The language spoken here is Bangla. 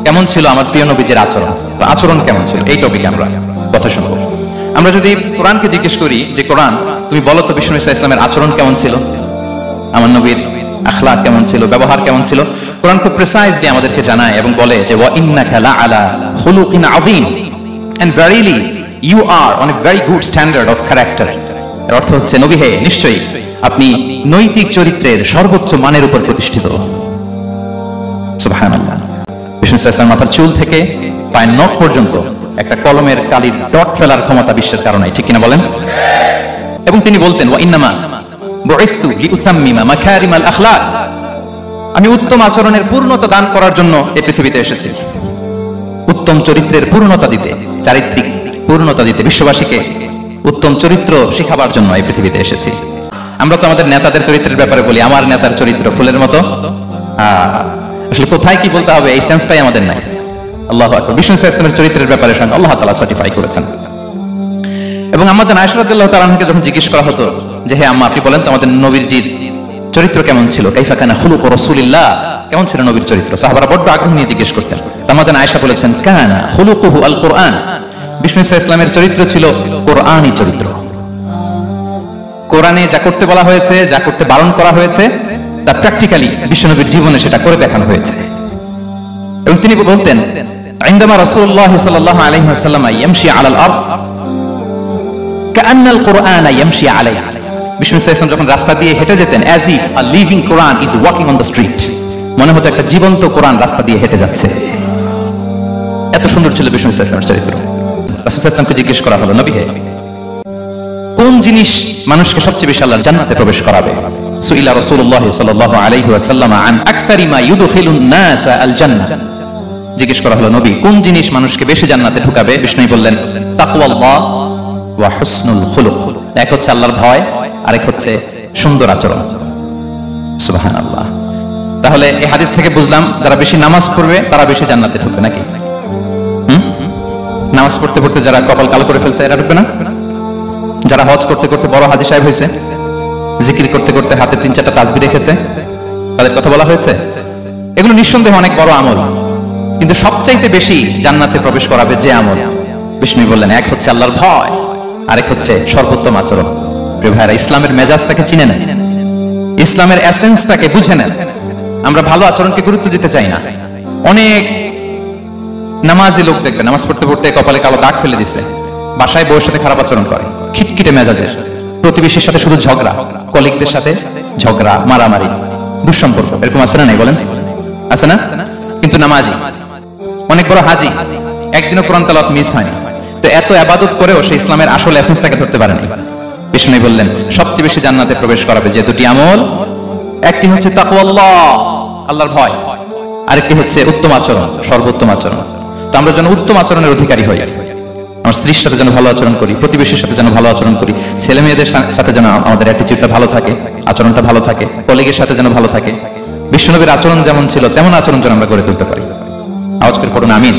কেমন ছিল আমার প্রিয় নবীজির আচরণ, আচরণ কেমন ছিল, এই টপিকে আমরা কথা শুনবো। আমরা যদি কোরআনকে জিজ্ঞেস করি যে কোরআন তুমি বলো তো বিষ্ণু ইসা ইসলামের আচরণ কেমন ছিল, আমার নবীর আখলাক কেমন ছিল, ব্যবহার কেমন ছিল, কোরআন খুব প্রিসাইজলি আমাদেরকে জানায় এবং বলে যে ওয়া ইন্নাকা লাআলা খুলুকিন আযীম, and verily you are on a very good standard of character. এর অর্থ হচ্ছে নবী হে, নিশ্চয়ই আপনি নৈতিক চরিত্রের সর্বোচ্চ মানের উপর প্রতিষ্ঠিত। সুবহানাল্লাহ। বিষ্ণু ইসা ইসলামের মাথার চুল থেকে পায়ের নখ পর্যন্ত একটা কলমের কালির ডট ফেলার ক্ষমতা বিশ্বের কারণে, ঠিক কিনা বলেন? এবং তিনি বলতেন ওয়া ইন্নামা বুইসতু লিউতাম্মিমা মাকারিমাল আখলাক, আমি উত্তম আচরণের পূর্ণতা দান করার জন্য এই পৃথিবীতে এসেছি, উত্তম চরিত্রের পূর্ণতা দিতে, চারিত্রিক পূর্ণতা দিতে, বিশ্ববাসীকে উত্তম চরিত্র শেখাবার জন্য এই পৃথিবীতে এসেছি। আমরা তো আমাদের নেতাদের চরিত্রের ব্যাপারে বলি আমার নেতার চরিত্র ফুলের মতো, আসলে কোথায় কি বলতে হবে এই সেন্সটাই আমাদের নাই। আল্লাহু আকবার। বিষ্ণু ইসলামের চরিত্রের ব্যাপারে আল্লাহ তাআলা সার্টিফাই করেছেন। এবং আমাদের আয়েশা রাদিয়াল্লাহু তাআলা আনহাকে যখন জিজ্ঞেস করা হতো যে হে আম্মা আপনি বলেন তো আমাদের নবীজির চরিত্র কেমন ছিল, কাইফা কানা খুলুকু রাসূলিল্লাহ, কেমন ছিল নবীর চরিত্র, সাহাবারা বড় আগ্রহ নিয়ে জিজ্ঞেস করতেন। আমাদের আয়েশা বলেছেন কানা খুলুকুহু আল কুরআন, বিষ্ণু ইসলামের চরিত্র ছিল কোরআনী চরিত্র। কোরআনে যা করতে বলা হয়েছে, যা করতে বারণ করা হয়েছে, তা প্র্যাকটিক্যালি বিশ্বনবীর জীবনে সেটা করে দেখানো হয়েছে। এবং তিনি বলতেন عندما رسول الله صلى الله عليه وسلم يمشي على الارض كأن القرآن يمشي عليه, বিষ্ণু ইসলাম যখন রাস্তা দিয়ে হেঁটে যেতেন as if a living Quran is walking on the street, মনে হতো একটা জীবন্ত কোরআন রাস্তা দিয়ে হেঁটে যাচ্ছে। এত সুন্দর ছিল বিষ্ণু ইসলামের চরিত্র। রাসূল ইসলামকে জিজ্ঞেস করা হলো নবী হে, কোন জিনিস মানুষকে সবচেয়ে বেশি আল্লাহর জান্নাতে প্রবেশ করাবে? সুইলা রাসূলুল্লাহ সাল্লাল্লাহু আলাইহি ওয়াসাল্লাম আন আকসারি মা ইউদখিলুন নাস আল জান্নাহ, জিজ্ঞেস করা হলো নবী কোন জিনিস মানুষকে বেশি জান্নাতে ঢুকাবে? বিষ্ণু বললেন তাকওয়াল্লাহ ওয়া হুসনুল খুলুক, এক হচ্ছে আল্লাহর ভয়, আরেক হচ্ছে সুন্দর আচরণ। সুবহানাল্লাহ। তাহলে এই হাদিস থেকে বুঝলাম যারা বেশি নামাজ পড়বে তারা বেশি জান্নাতে ঢুকবে নাকি? নামাজ পড়তে পড়তে যারা কপাল কালো করে ফেলছে এরা ঢুকবে না? যারা হজ করতে করতে বড় হাজী সাহেব হয়েছে, জিকির করতে করতে হাতে 3-4টা তাসবিহ রেখেছে, তাদের কথা বলা হয়েছে? এগুলো নিঃসন্দেহে অনেক বড় আমল, কিন্তু সবচাইতে বেশি জান্নাতে প্রবেশ করাবে যে আমল, বিষ্ণু বললেন এক হচ্ছে আল্লাহর ভয়, আরেক হচ্ছে সর্বোত্তম আচরণ। প্রিয় ভাইরা, ইসলামের মেজাজটাকে চিনে নেন, ইসলামের এসেন্সটাকে বুঝে নেন। আমরা ভালো আচরণকে গুরুত্ব দিতে চাই না। অনেক নামাজি লোক দেখবে নামাজ পড়তে পড়তে কপালে কালো দাগ ফেলে দিছে, বাসায় বউয়ের সাথে খারাপ আচরণ করে, খিটখিটে মেজাজের, প্রতিবেশীর সাথে শুধু ঝগড়া, কলিগদের সাথে ঝগড়া, মারামারি, দুঃসম্পর্ক, এরকম আছে না? নাই বলেন, আছে না? কিন্তু নামাজি, অনেক বড় হাজি, একদিনও কোরআন তেলাওয়াত মিস হয়নি, তো এত ইবাদত করেও সে ইসলামের আসল এসেন্সটাকে ধরতে পারেনি। বিষ্ণু বললেন সবচেয়ে বেশি জান্নাতে প্রবেশ করাবে যে দুটি আমল, একটি হচ্ছে তাকওয়াল্লাহ, আল্লাহর ভয়, আরেকটি হচ্ছে উত্তম আচরণ, সর্বোত্তম আচরণ। তো আমরা যেন উত্তম আচরণের অধিকারী হই, আমার স্ত্রীর সাথে যেন ভালো আচরণ করি, প্রতিবেশীর সাথে যেন ভালো আচরণ করি, ছেলে মেয়েদের সাথে যেন আমাদের অ্যাটিটিউডটা ভালো থাকে, আচরণটা ভালো থাকে, কলিগের সাথে যেন ভালো থাকে। বিশ্বনবীর আচরণ যেমন ছিল তেমন আচরণ যেন আমরা গড়ে তুলতে পারি। আওয়াজ করে পড়ুন আমিন।